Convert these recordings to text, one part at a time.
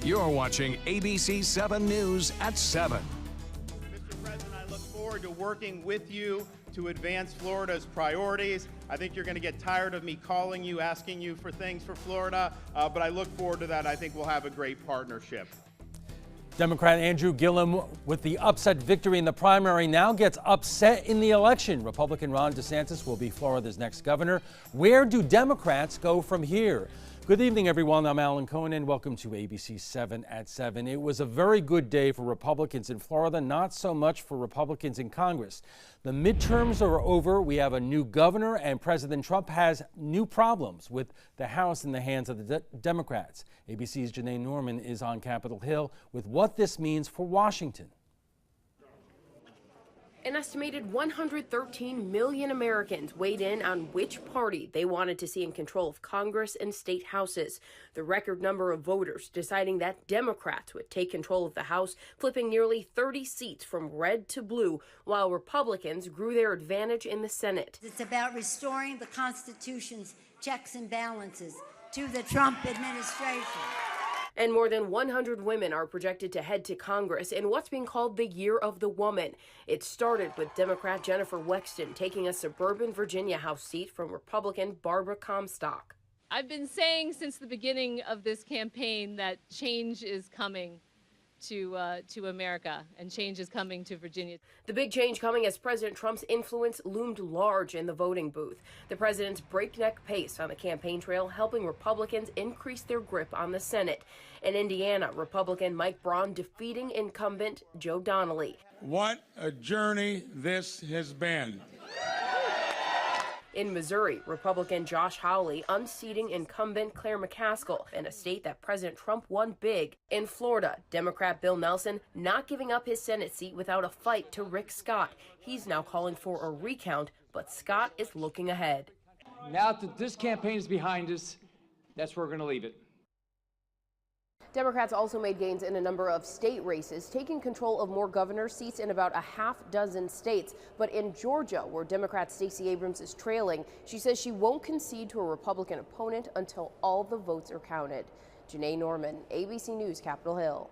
You're watching ABC7 News at 7. Mr. President, I look forward to working with you to advance Florida's priorities. I think you're going to get tired of me calling you, asking you for things for Florida, but I look forward to that. I think we'll have a great partnership. Democrat Andrew Gillum, with the upset victory in the primary, now gets upset in the election. Republican Ron DeSantis will be Florida's next governor. Where do Democrats go from here? Good evening, everyone. I'm Alan Cohen, and welcome to ABC 7 at 7. It was a very good day for Republicans in Florida, not so much for Republicans in Congress. The midterms are over. We have a new governor, and President Trump has new problems with the House in the hands of the Democrats. ABC's Janae Norman is on Capitol Hill with what this means for Washington. An estimated 113 million Americans weighed in on which party they wanted to see in control of Congress and state houses. The record number of voters deciding that Democrats would take control of the House, flipping nearly 30 seats from red to blue, while Republicans grew their advantage in the Senate. It's about restoring the Constitution's checks and balances to the Trump administration. And more than 100 women are projected to head to Congress in what's being called the Year of the Woman. It started with Democrat Jennifer Wexton taking a suburban Virginia House seat from Republican Barbara Comstock. I've been saying since the beginning of this campaign that change is coming to America, and change is coming to Virginia. The big change coming as President Trump's influence loomed large in the voting booth. The president's breakneck pace on the campaign trail helping Republicans increase their grip on the Senate. In Indiana, Republican Mike Braun defeating incumbent Joe Donnelly. What a journey this has been. In Missouri, Republican Josh Hawley unseating incumbent Claire McCaskill in a state that President Trump won big. In Florida, Democrat Bill Nelson not giving up his Senate seat without a fight to Rick Scott. He's now calling for a recount, but Scott is looking ahead. Now that this campaign is behind us, that's where we're going to leave it. Democrats also made gains in a number of state races, taking control of more governor seats in about a half dozen states. But in Georgia, where Democrat Stacey Abrams is trailing, she says she won't concede to a Republican opponent until all the votes are counted. Janae Norman, ABC News, Capitol Hill.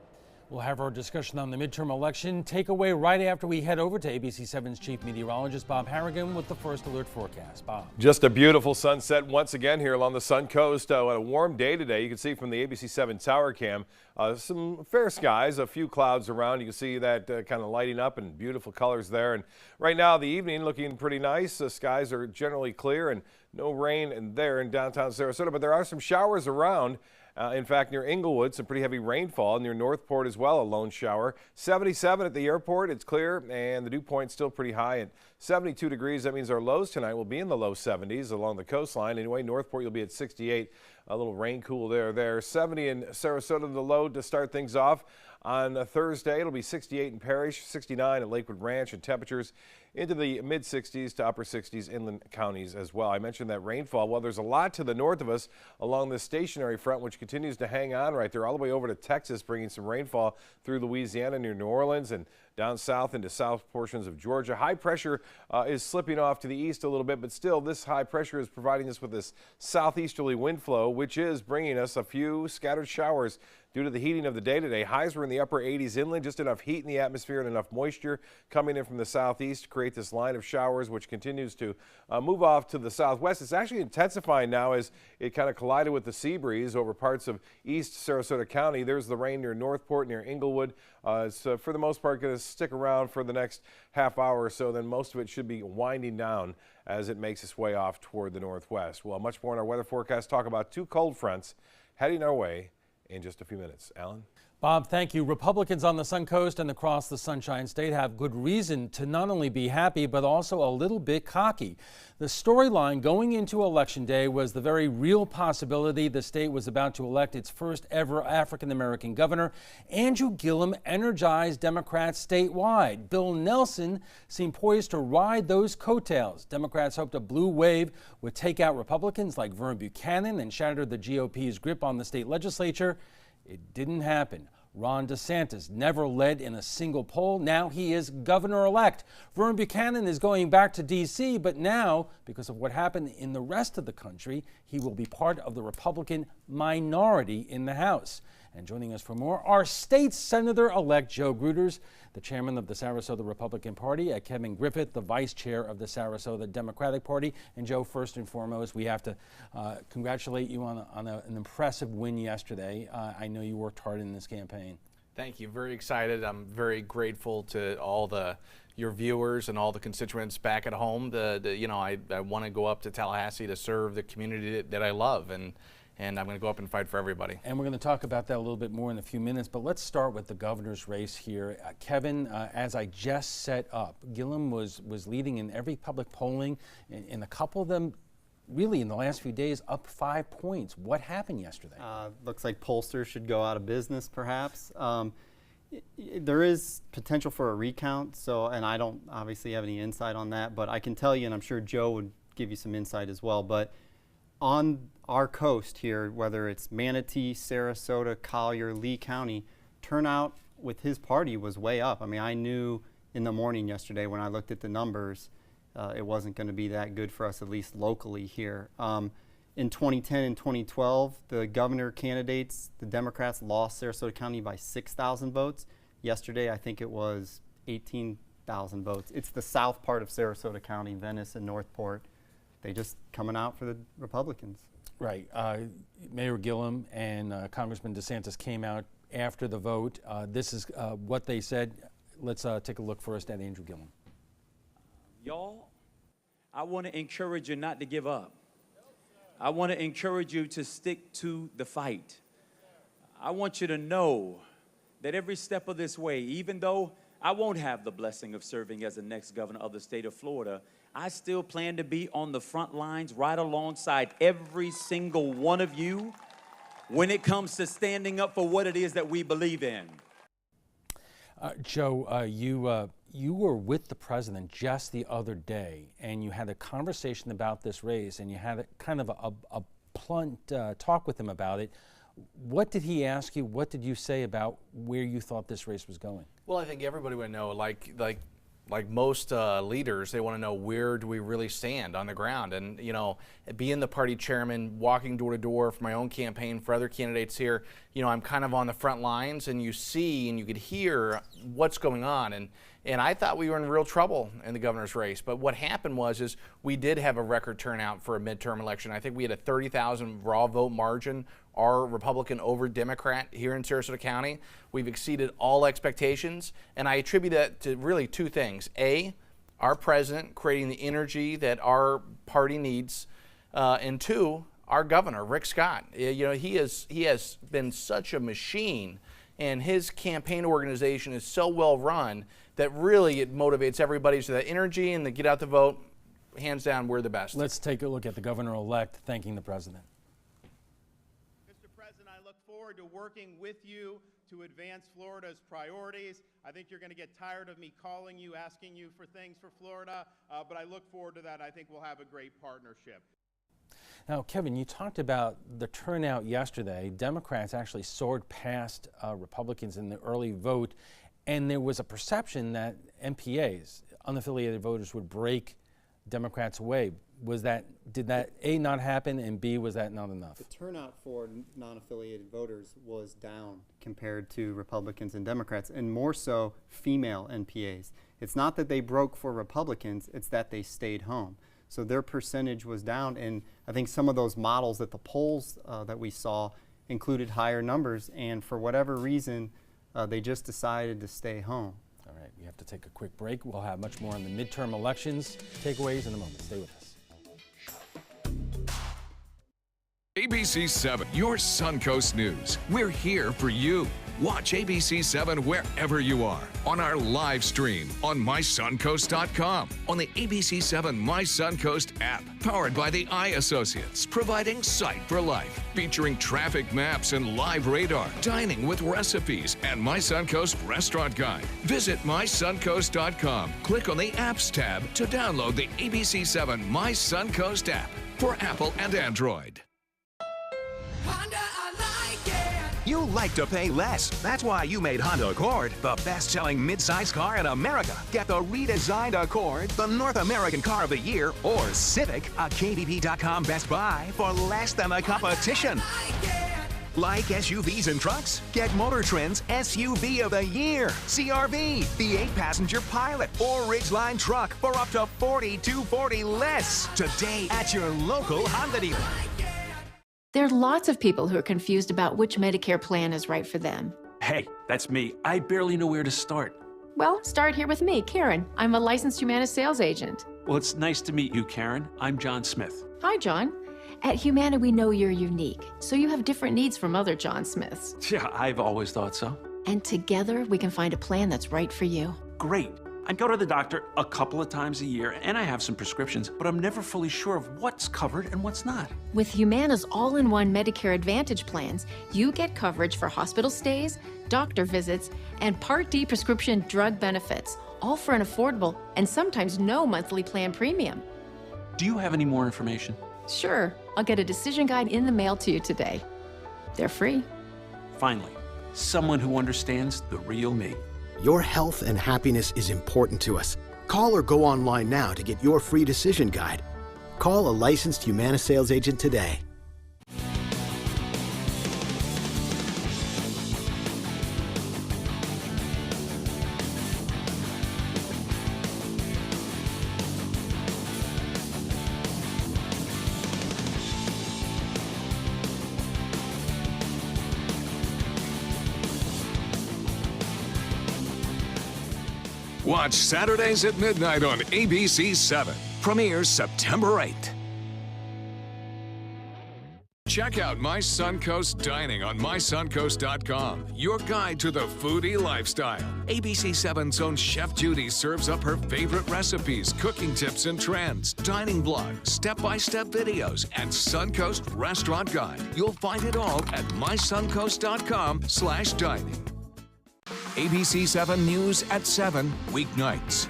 We'll have our discussion on the midterm election takeaway right after we head over to ABC7's chief meteorologist Bob Harrigan with the first alert forecast. Bob. Just a beautiful sunset once again here along the Sun Coast. A warm day today. You can see from the ABC7 tower cam some fair skies, a few clouds around. You can see that kind of lighting up and beautiful colors there. And right now the evening looking pretty nice. The skies are generally clear and no rain there in downtown Sarasota, but there are some showers around. In fact, near Inglewood, some pretty heavy rainfall. Near Northport as well, a lone shower. 77 at the airport, it's clear, and the dew point still pretty high at 72 degrees. That means our lows tonight will be in the low 70s along the coastline. Anyway, Northport, you'll be at 68. A little rain cool there. 70 in Sarasota, the low to start things off. On Thursday, it'll be 68 in Parrish, 69 at Lakewood Ranch, and temperatures into the mid-60s to upper 60s inland counties as well. I mentioned that rainfall. Well, there's a lot to the north of us along this stationary front, which continues to hang on right there all the way over to Texas, bringing some rainfall through Louisiana near New Orleans and down south into south portions of Georgia. High pressure is slipping off to the east a little bit, but still this high pressure is providing us with this southeasterly wind flow, which is bringing us a few scattered showers due to the heating of the day today. Highs were in the upper 80s inland, just enough heat in the atmosphere and enough moisture coming in from the southeast to create this line of showers, which continues to move off to the southwest. It's actually intensifying now as it kind of collided with the sea breeze over parts of east Sarasota County. There's the rain near Northport, near Inglewood. It's for the most part going to stick around for the next half hour or so. Then most of it should be winding down as it makes its way off toward the northwest. Well, much more in our weather forecast. Talk about two cold fronts heading our way in just a few minutes. Alan? Bob, thank you. Republicans on the Sun Coast and across the Sunshine State have good reason to not only be happy, but also a little bit cocky. The storyline going into Election Day was the very real possibility the state was about to elect its first ever African-American governor. Andrew Gillum energized Democrats statewide. Bill Nelson seemed poised to ride those coattails. Democrats hoped a blue wave would take out Republicans like Vern Buchanan and shatter the GOP's grip on the state legislature. It didn't happen. Ron DeSantis never led in a single poll. Now he is governor-elect. Vern Buchanan is going back to D.C., but now, because of what happened in the rest of the country, he will be part of the Republican minority in the House. And joining us for more, our state senator-elect Joe Gruters, the chairman of the Sarasota Republican Party, Kevin Griffith, the vice chair of the Sarasota Democratic Party. And Joe, first and foremost, we have to congratulate you on an impressive win yesterday. I know you worked hard in this campaign. Thank you. Very excited. I'm very grateful to all your viewers and all the constituents back at home. I want to go up to Tallahassee to serve the community that I love, and I'm going to go up and fight for everybody. And we're going to talk about that a little bit more in a few minutes, but let's start with the governor's race here. Kevin, as I just set up, Gillum was leading in every public polling, and a couple of them really in the last few days up 5 points. What happened yesterday? Looks like pollsters should go out of business, perhaps. There is potential for a recount, and I don't obviously have any insight on that, but I can tell you, and I'm sure Joe would give you some insight as well, but on our coast here, whether it's Manatee, Sarasota, Collier, Lee County, turnout with his party was way up. I mean, I knew in the morning yesterday when I looked at the numbers, it wasn't going to be that good for us, at least locally here. In 2010 and 2012, the governor candidates, the Democrats, lost Sarasota County by 6,000 votes. Yesterday, I think it was 18,000 votes. It's the south part of Sarasota County, Venice and Northport. They just coming out for the Republicans. Right. Mayor Gillum and Congressman DeSantis came out after the vote. This is what they said. Let's take a look first at Andrew Gillum. Y'all, I want to encourage you not to give up. I want to encourage you to stick to the fight. I want you to know that every step of this way, even though I won't have the blessing of serving as the next governor of the state of Florida, I still plan to be on the front lines right alongside every single one of you when it comes to standing up for what it is that we believe in. Joe, you were with the president just the other day, and you had a conversation about this race, and you had a kind of a blunt talk with him about it. What did he ask you? What did you say about where you thought this race was going? Well, I think everybody would know, like most leaders, they want to know, where do we really stand on the ground? And, being the party chairman, walking door to door for my own campaign, for other candidates here, I'm kind of on the front lines, and you see and you could hear what's going on. And I thought we were in real trouble in the governor's race. But what happened is we did have a record turnout for a midterm election. I think we had a 30,000 raw vote margin, our Republican over Democrat here in Sarasota County. We've exceeded all expectations, and I attribute that to really two things. A, our president creating the energy that our party needs, and two, our governor, Rick Scott. He has been such a machine, and his campaign organization is so well run that really it motivates everybody to that energy and to get out the vote. Hands down, we're the best. Let's take a look at the governor-elect thanking the president. Mr. President, I look forward to working with you to advance Florida's priorities. I think you're going to get tired of me calling you, asking you for things for Florida, but I look forward to that. I think we'll have a great partnership. Now, Kevin, you talked about the turnout yesterday. Democrats actually soared past Republicans in the early vote, and there was a perception that MPAs, unaffiliated voters, would break Democrats away. Did that A, not happen, and B, was that not enough? The turnout for non-affiliated voters was down compared to Republicans and Democrats, and more so female NPAs. It's not that they broke for Republicans, it's that they stayed home. So their percentage was down, and I think some of those models that the polls that we saw included higher numbers, and for whatever reason, they just decided to stay home. All right, we have to take a quick break. We'll have much more on the midterm elections takeaways in a moment. Stay with us. ABC7, your Suncoast News. We're here for you. Watch ABC7 wherever you are, on our live stream, on mysuncoast.com, on the ABC7 My Suncoast app, powered by the Eye Associates, providing sight for life, featuring traffic maps and live radar, dining with recipes, and My Suncoast Restaurant Guide. Visit mysuncoast.com. Click on the Apps tab to download the ABC7 My Suncoast app for Apple and Android. You like to pay less. That's why you made Honda Accord the best-selling mid-size car in America. Get the redesigned Accord, the North American Car of the Year, or Civic, a KBP.com Best Buy for less than the competition. Like SUVs and trucks? Get Motor Trend's SUV of the Year, CRV, the 8-passenger Pilot or Ridgeline truck for up to $4,240 less today at your local Honda dealer. There are lots of people who are confused about which Medicare plan is right for them. Hey, that's me. I barely know where to start. Well, start here with me, Karen. I'm a licensed Humana sales agent. Well, it's nice to meet you, Karen. I'm John Smith. Hi, John. At Humana, we know you're unique, so you have different needs from other John Smiths. Yeah, I've always thought so. And together, we can find a plan that's right for you. Great. I go to the doctor a couple of times a year, and I have some prescriptions, but I'm never fully sure of what's covered and what's not. With Humana's all-in-one Medicare Advantage plans, you get coverage for hospital stays, doctor visits, and Part D prescription drug benefits, all for an affordable and sometimes no monthly plan premium. Do you have any more information? Sure. I'll get a decision guide in the mail to you today. They're free. Finally, someone who understands the real me. Your health and happiness is important to us. Call or go online now to get your free decision guide. Call a licensed Humana sales agent today. Watch Saturdays at midnight on ABC7. Premieres September 8th. Check out My Suncoast Dining on mysuncoast.com, your guide to the foodie lifestyle. ABC7's own Chef Judy serves up her favorite recipes, cooking tips and trends, dining blogs, step-by-step videos, and Suncoast Restaurant Guide. You'll find it all at mysuncoast.com/dining. ABC7 News at 7, weeknights.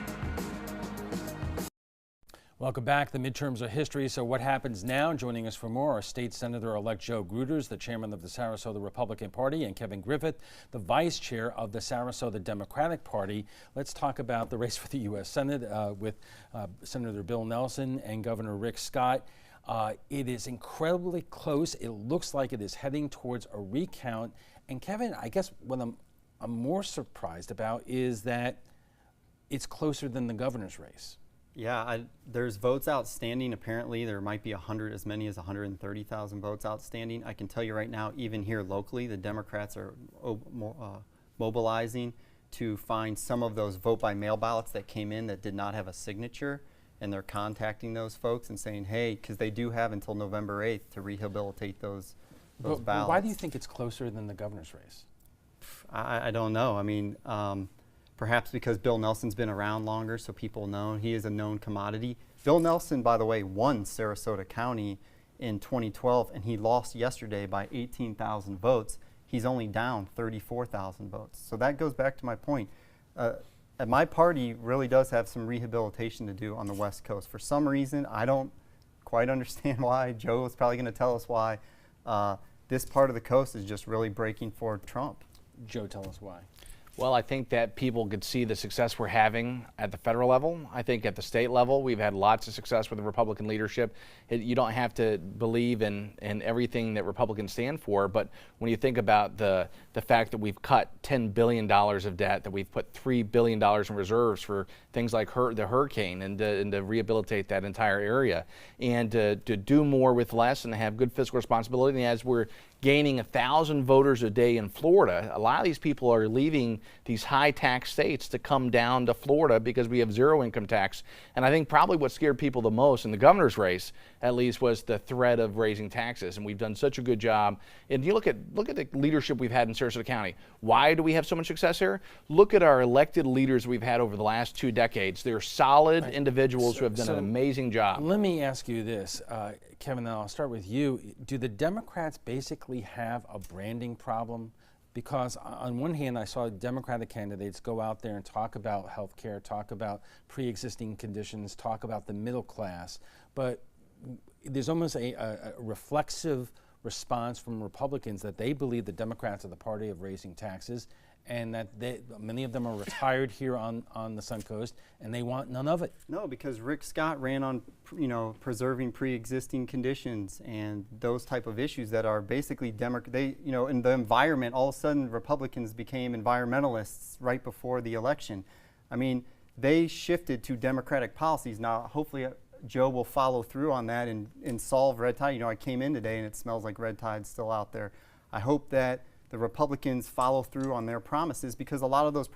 Welcome back. The midterms are history, so what happens now? Joining us for more are State Senator-elect Joe Gruters, the chairman of the Sarasota Republican Party, and Kevin Griffith, the vice chair of the Sarasota Democratic Party. Let's talk about the race for the U.S. Senate with Senator Bill Nelson and Governor Rick Scott. It is incredibly close. It looks like it is heading towards a recount. And Kevin, I guess what I'm more surprised about is that it's closer than the governor's race. Yeah, there's votes outstanding. Apparently, there might be as many as 130,000 votes outstanding. I can tell you right now, even here locally, the Democrats are mobilizing to find some of those vote-by-mail ballots that came in that did not have a signature, and they're contacting those folks and saying, hey, because they do have until November 8th to rehabilitate those ballots. But why do you think it's closer than the governor's race? I don't know. I mean, perhaps because Bill Nelson's been around longer, so people know he is a known commodity. Bill Nelson, by the way, won Sarasota County in 2012, and he lost yesterday by 18,000 votes. He's only down 34,000 votes. So that goes back to my point. My party really does have some rehabilitation to do on the West Coast. For some reason, I don't quite understand why. Joe is probably going to tell us why. This part of the coast is just really breaking for Trump. Joe, tell us why. Well, I think that people could see the success we're having at the federal level. I think at the state level, we've had lots of success with the Republican leadership. You don't have to believe in everything that Republicans stand for, but when you think about the fact that we've cut $10 billion of debt, that we've put $3 billion in reserves for things like the hurricane and to rehabilitate that entire area, and to do more with less and have good fiscal responsibility. And as we're gaining 1,000 voters a day in Florida, a lot of these people are leaving these high tax states to come down to Florida because we have zero income tax. And I think probably what scared people the most in the governor's race, at least, was the threat of raising taxes. And we've done such a good job. And you look at the leadership we've had in Sarasota County. Why do we have so much success here? Look at our elected leaders we've had over the last 2 decades. They're solid individuals who have done an amazing job. Let me ask you this, Kevin, and I'll start with you. Do the Democrats basically have a branding problem? Because on one hand, I saw Democratic candidates go out there and talk about health care, talk about pre-existing conditions, talk about the middle class, but there's almost a reflexive response from Republicans that they believe the Democrats are the party of raising taxes, and that many of them are retired here on the Suncoast, and they want none of it. No, because Rick Scott ran on, preserving pre-existing conditions and those type of issues that are basically in the environment. All of a sudden, Republicans became environmentalists right before the election. I mean, they shifted to Democratic policies. Now, hopefully, Joe will follow through on that and solve red tide. I came in today and it smells like red tide's still out there. I hope that the Republicans follow through on their promises, because a lot of those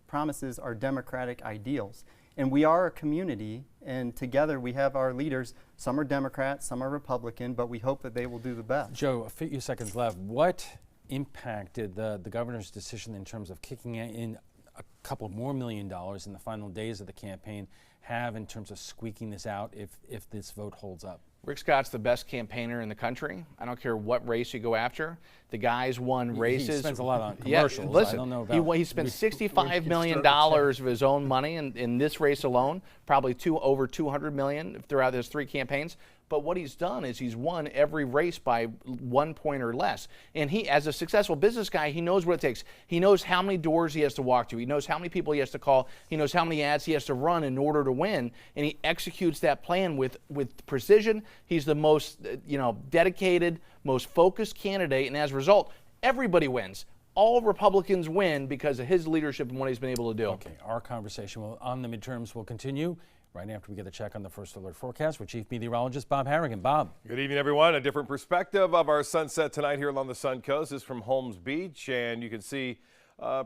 promises are Democratic ideals. And we are a community, and together we have our leaders. Some are Democrats, some are Republican, but we hope that they will do the best. Joe, a few seconds left. What impact did the governor's decision in terms of kicking in a couple more $1 million in the final days of the campaign have in terms of squeaking this out if this vote holds up? Rick Scott's the best campaigner in the country. I don't care what race you go after. The guy's won races. He spends a lot on commercials. Yeah, listen, I don't know about he spent $65 million of his own money in this race alone, probably over $200 million throughout his 3 campaigns. But what he's done is he's won every race by 1 point or less. And he, as a successful business guy, he knows what it takes. He knows how many doors he has to walk to. He knows how many people he has to call. He knows how many ads he has to run in order to win. And he executes that plan with precision. He's the most dedicated, most focused candidate. And as a result, everybody wins. All Republicans win because of his leadership and what he's been able to do. Okay, our conversation on the midterms will continue right after we get a check on the First Alert forecast with Chief Meteorologist Bob Harrigan. Bob. Good evening, everyone. A different perspective of our sunset tonight here along the Suncoast is from Holmes Beach, and you can see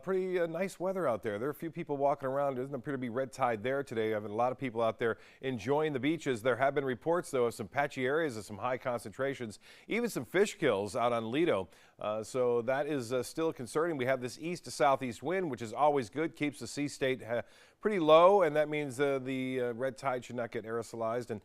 pretty nice weather out there. There are a few people walking around. There doesn't appear to be red tide there today. I have a lot of people out there enjoying the beaches. There have been reports, though, of some patchy areas of some high concentrations, even some fish kills out on Lido. So that is still concerning. We have this east to southeast wind, which is always good, keeps the sea state pretty low, and that means the red tide should not get aerosolized and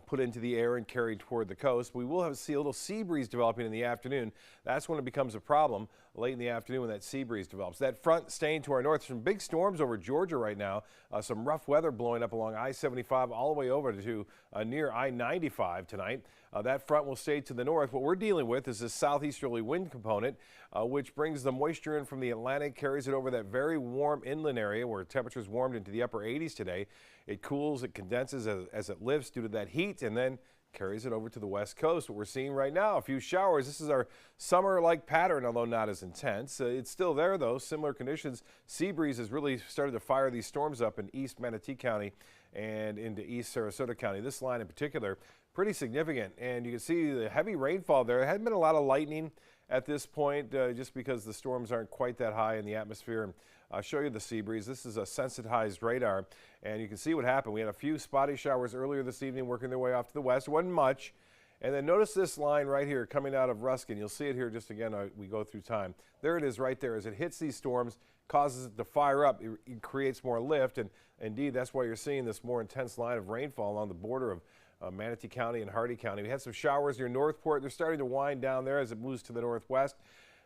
put into the air and carried toward the coast. We will see a little sea breeze developing in the afternoon. That's when it becomes a problem late in the afternoon when that sea breeze develops. That front staying to our north. Some big storms over Georgia right now. Some rough weather blowing up along I-75 all the way over to near I-95 tonight. That front will stay to the north. What we're dealing with is this southeasterly wind component, which brings the moisture in from the Atlantic, carries it over that very warm inland area where temperatures warmed into the upper 80s today. It cools, it condenses as it lifts due to that heat, and then carries it over to the west coast. What we're seeing right now, a few showers. This is our summer-like pattern, although not as intense. It's still there, though. Similar conditions. Sea breeze has really started to fire these storms up in East Manatee County and into East Sarasota County. This line in particular, pretty significant. And you can see the heavy rainfall there. There hadn't been a lot of lightning at this point just because the storms aren't quite that high in the atmosphere. And I'll show you the sea breeze. This is a sensitized radar, and you can see what happened. We had a few spotty showers earlier this evening working their way off to the west. It wasn't much. And then notice this line right here coming out of Ruskin. You'll see it here just again we go through time. There it is right there. As it hits these storms, causes it to fire up. It creates more lift, and indeed that's why you're seeing this more intense line of rainfall along the border of Manatee County and Hardy County. We had some showers near Northport. They're starting to wind down there as it moves to the northwest.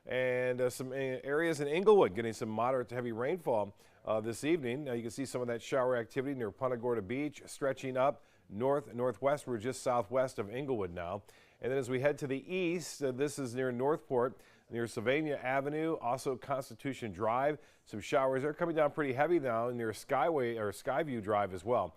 And some areas in Inglewood getting some moderate to heavy rainfall this evening. Now you can see some of that shower activity near Punta Gorda Beach stretching up northwest. We're just southwest of Inglewood now. And then as we head to the east, this is near Northport, near Sylvania Avenue, also Constitution Drive. Some showers are coming down pretty heavy now near Skyway or Skyview Drive as well.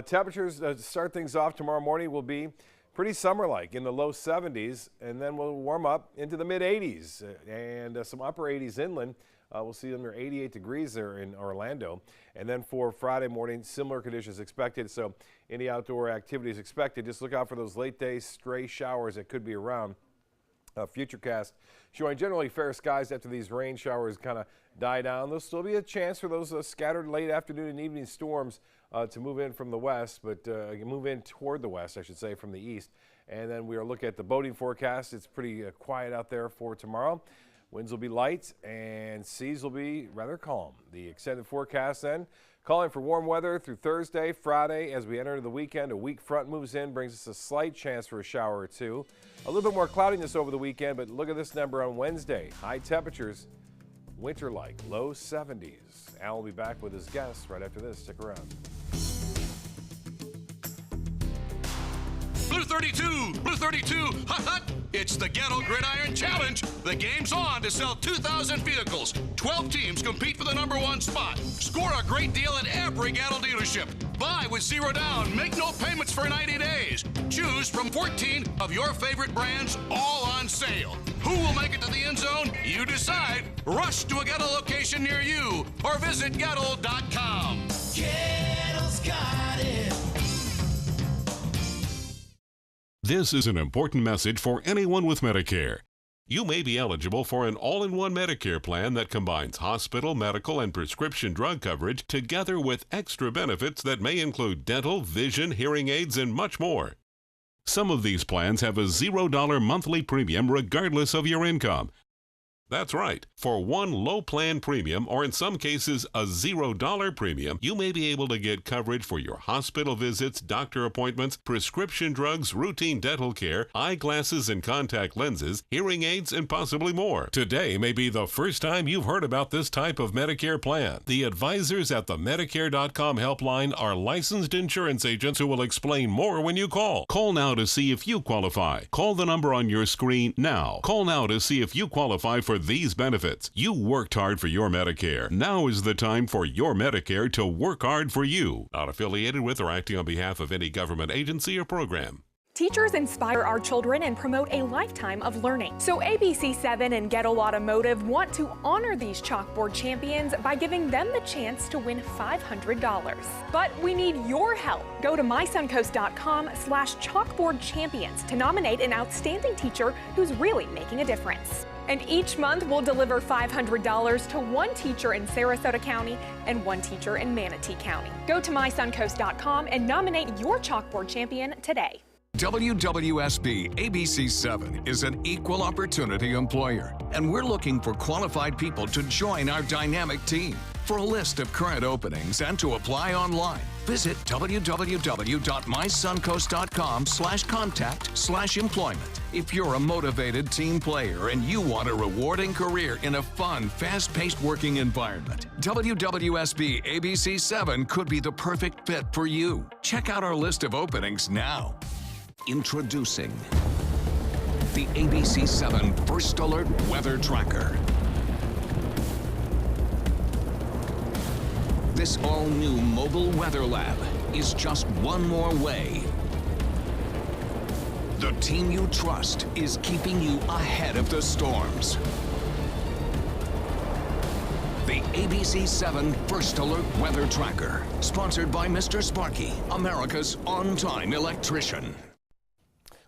Temperatures to start things off tomorrow morning will be pretty summer-like in the low 70s, and then we'll warm up into the mid-80s and some upper 80s inland. We'll see them near 88 degrees there in Orlando. And then for Friday morning, similar conditions expected. So any outdoor activities expected. Just look out for those late-day stray showers that could be around. Futurecast showing generally fair skies after these rain showers kind of die down. There'll still be a chance for those scattered late afternoon and evening storms to move in from the west, but move in toward the west, I should say, from the east. And then we are looking at the boating forecast. It's pretty quiet out there for tomorrow. Winds will be light and seas will be rather calm. The extended forecast then calling for warm weather through Thursday, Friday. As we enter the weekend, a weak front moves in, brings us a slight chance for a shower or two. A little bit more cloudiness over the weekend, but look at this number on Wednesday. High temperatures, winter-like, low 70s. Al will be back with his guests right after this. Stick around. Blue 32, Blue 32, hut hut. It's the Ghetto Gridiron Challenge. The game's on to sell 2,000 vehicles. 12 teams compete for the #1 spot. Score a great deal at every Ghetto dealership. Buy with 0 down. Make no payments for 90 days. Choose from 14 of your favorite brands, all on sale. Who will make it to the end zone? You decide. Rush to a Ghetto location near you or visit Ghetto.com. Ghetto's got it. This is an important message for anyone with Medicare. You may be eligible for an all-in-one Medicare plan that combines hospital, medical, and prescription drug coverage together with extra benefits that may include dental, vision, hearing aids, and much more. Some of these plans have a $0 monthly premium regardless of your income. That's right. For one low plan premium, or in some cases a $0 premium, you may be able to get coverage for your hospital visits, doctor appointments, prescription drugs, routine dental care, eyeglasses and contact lenses, hearing aids, and possibly more. Today may be the first time you've heard about this type of Medicare plan. The advisors at the Medicare.com helpline are licensed insurance agents who will explain more when you call. Call now to see if you qualify. Call the number on your screen now. Call now to see if you qualify for these benefits. You worked hard for your Medicare. Now is the time for your Medicare to work hard for you. Not affiliated with or acting on behalf of any government agency or program. Teachers inspire our children and promote a lifetime of learning. So ABC7 and Ghetto Automotive want to honor these chalkboard champions by giving them the chance to win $500. But we need your help. Go to mysuncoast.com/chalkboardchampions to nominate an outstanding teacher who's really making a difference. And each month we'll deliver $500 to one teacher in Sarasota County and one teacher in Manatee County. Go to mysuncoast.com and nominate your chalkboard champion today. WWSB ABC7 is an equal opportunity employer, and we're looking for qualified people to join our dynamic team. For a list of current openings and to apply online, visit www.mysuncoast.com/contact/employment. If you're a motivated team player and you want a rewarding career in a fun, fast-paced working environment, WWSB ABC7 could be the perfect fit for you. Check out our list of openings now. Introducing the ABC7 First Alert Weather Tracker. This all-new mobile weather lab is just one more way. The team you trust is keeping you ahead of the storms. The ABC7 First Alert Weather Tracker, sponsored by Mr. Sparky, America's on-time electrician.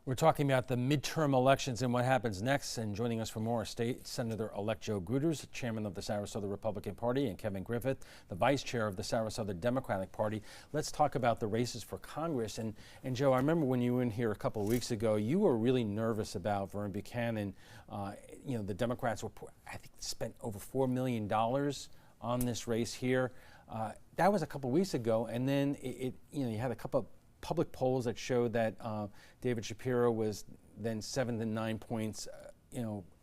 We're talking about the midterm elections and what happens next. And joining us for more, State Senator-elect Joe Gruters, chairman of the Sarasota Republican Party, and Kevin Griffith, the vice chair of the Sarasota Democratic Party. Let's talk about the races for Congress. And Joe, I remember when you were in here a couple of weeks ago, you were really nervous about Vern Buchanan. You know, the Democrats were, I think, spent over $4 million on this race here. That was a couple of weeks ago, and then you had a couple of public polls that showed that David Shapiro was then 7 to 9 points,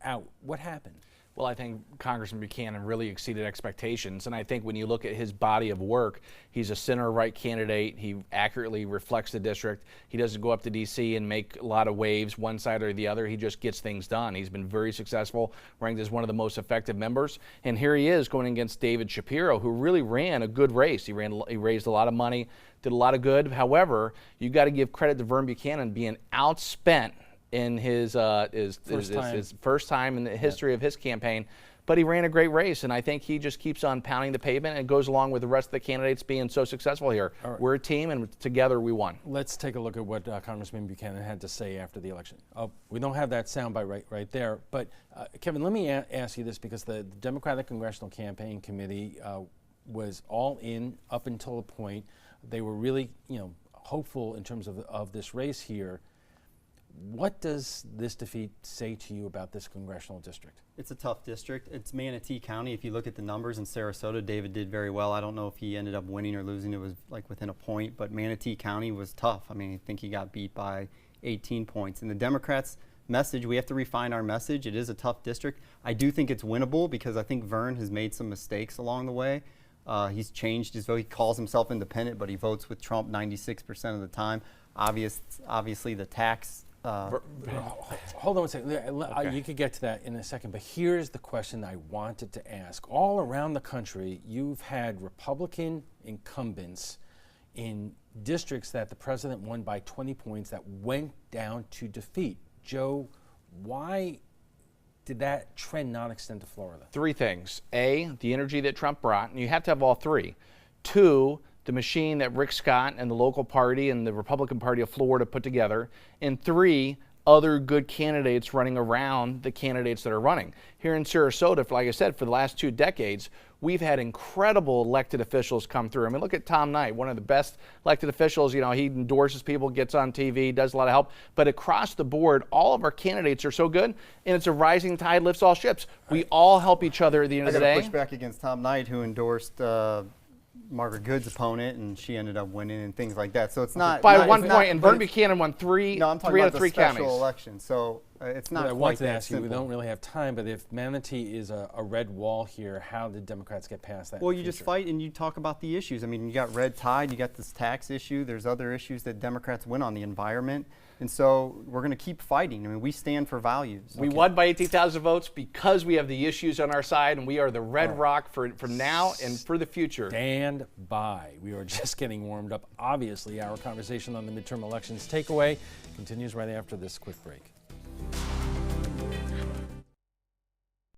out. What happened? Well, I think Congressman Buchanan really exceeded expectations, and I think when you look at his body of work, he's a center-right candidate. He accurately reflects the district. He doesn't go up to D.C. and make a lot of waves one side or the other. He just gets things done. He's been very successful, ranked as one of the most effective members, and here he is going against David Shapiro, who really ran a good race. He raised a lot of money, did a lot of good. However, you got to give credit to Vern Buchanan being outspent in his first time in the history of his campaign, but he ran a great race, and I think he just keeps on pounding the pavement and goes along with the rest of the candidates being so successful here. Right. We're a team, and together we won. Let's take a look at what Congressman Buchanan had to say after the election. We don't have that soundbite right there, but Kevin, let me ask you this, because the Democratic Congressional Campaign Committee was all in up until a point. They were really, hopeful in terms of this race here. What does this defeat say to you about this congressional district? It's a tough district. It's Manatee County. If you look at the numbers in Sarasota, David did very well. I don't know if he ended up winning or losing. It was like within a point, but Manatee County was tough. I mean, I think he got beat by 18 points. And the Democrats' message, we have to refine our message. It is a tough district. I do think it's winnable because I think Vern has made some mistakes along the way. He's changed his vote. He calls himself independent, but he votes with Trump 96% of the time. Obviously, the tax. Hold on one second. You could get to that in a second, but here's the question I wanted to ask. All around the country, you've had Republican incumbents in districts that the president won by 20 points that went down to defeat. Joe, why did that trend not extend to Florida? Three things. A, the energy that Trump brought, and you have to have all three. Two, the machine that Rick Scott and the local party and the Republican Party of Florida put together. And three, other good candidates running around the candidates that are running. Here in Sarasota, like I said, for the last 2 decades, we've had incredible elected officials come through. I mean, look at Tom Knight, one of the best elected officials. You know, he endorses people, gets on TV, does a lot of help. But across the board, all of our candidates are so good, and it's a rising tide lifts all ships. We all help each other at the end of the day. I got to push back against Tom Knight, who endorsed Margaret Good's opponent, and she ended up winning and things like that. So it's not by 1 point. And Vern Buchanan won three out of 3 counties. Special election. So it's not. I quite wanted to that ask you. We don't really have time, but if Manatee is a red wall here, how did Democrats get past that? Well, you just fight and you talk about the issues. I mean, you got red tide, you got this tax issue. There's other issues that Democrats win on, the environment. And so we're going to keep fighting. I mean, we stand for values. We won by 18,000 votes because we have the issues on our side, and we are the red rock for now and for the future. Stand by. We are just getting warmed up. Obviously, our conversation on the midterm elections takeaway continues right after this quick break.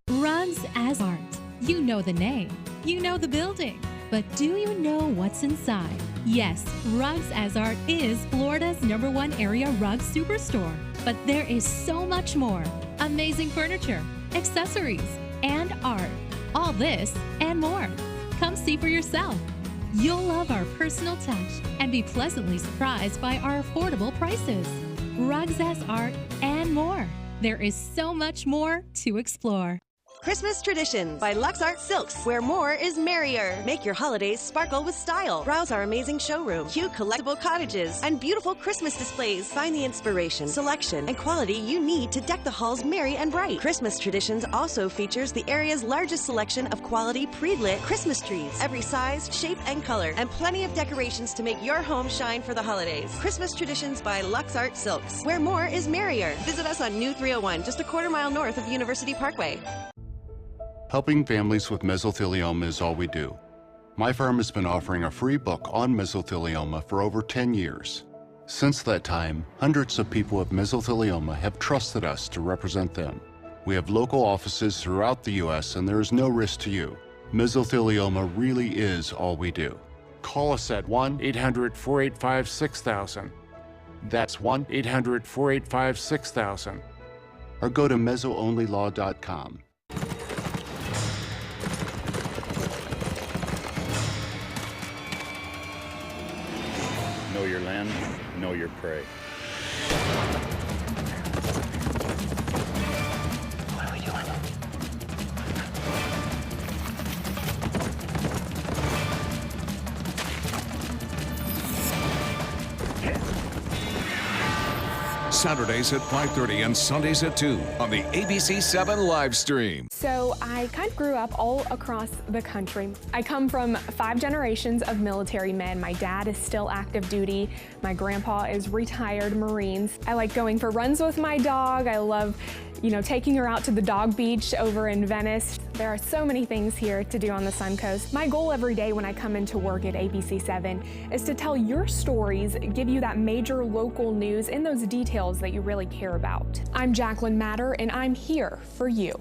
Rugs as Art. You know the name. You know the building. But do you know what's inside? Yes, Rugs as Art is Florida's #1 area rug superstore. But there is so much more. Amazing furniture, accessories, and art. All this and more. Come see for yourself. You'll love our personal touch and be pleasantly surprised by our affordable prices. Rugs as Art and more. There is so much more to explore. Christmas Traditions by Lux Art Silks, where more is merrier. Make your holidays sparkle with style. Browse our amazing showroom, cute collectible cottages, and beautiful Christmas displays. Find the inspiration, selection, and quality you need to deck the halls merry and bright. Christmas Traditions also features the area's largest selection of quality pre-lit Christmas trees, every size, shape, and color, and plenty of decorations to make your home shine for the holidays. Christmas Traditions by Lux Art Silks, where more is merrier. Visit us on New 301, just a quarter-mile north of University Parkway. Helping families with mesothelioma is all we do. My firm has been offering a free book on mesothelioma for over 10 years. Since that time, hundreds of people with mesothelioma have trusted us to represent them. We have local offices throughout the U.S. and there is no risk to you. Mesothelioma really is all we do. Call us at 1-800-485-6000. That's 1-800-485-6000. Or go to mesoonlylaw.com. Know your land, know your prey. What are we doing? Saturdays at 5:30 and Sundays at 2 on the ABC7 live stream. So I kind of grew up all across the country. I come from 5 generations of military men. My dad is still active duty. My grandpa is retired Marines. I like going for runs with my dog. I love, taking her out to the dog beach over in Venice. There are so many things here to do on the Suncoast. My goal every day when I come into work at ABC7 is to tell your stories, give you that major local news and those details that you really care about. I'm Jacqueline Matter, and I'm here for you.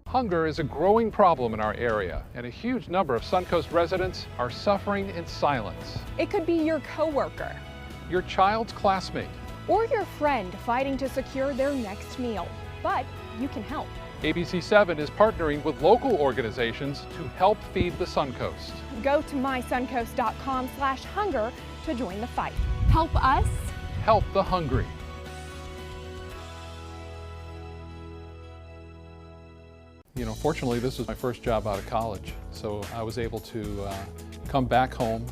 Hunger is a growing problem in our area, and a huge number of Suncoast residents are suffering in silence. It could be your coworker, your child's classmate, or your friend fighting to secure their next meal. But you can help. ABC7 is partnering with local organizations to help feed the Suncoast. Go to mysuncoast.com/hunger to join the fight. Help us. Help the hungry. Fortunately, this was my first job out of college, so I was able to come back home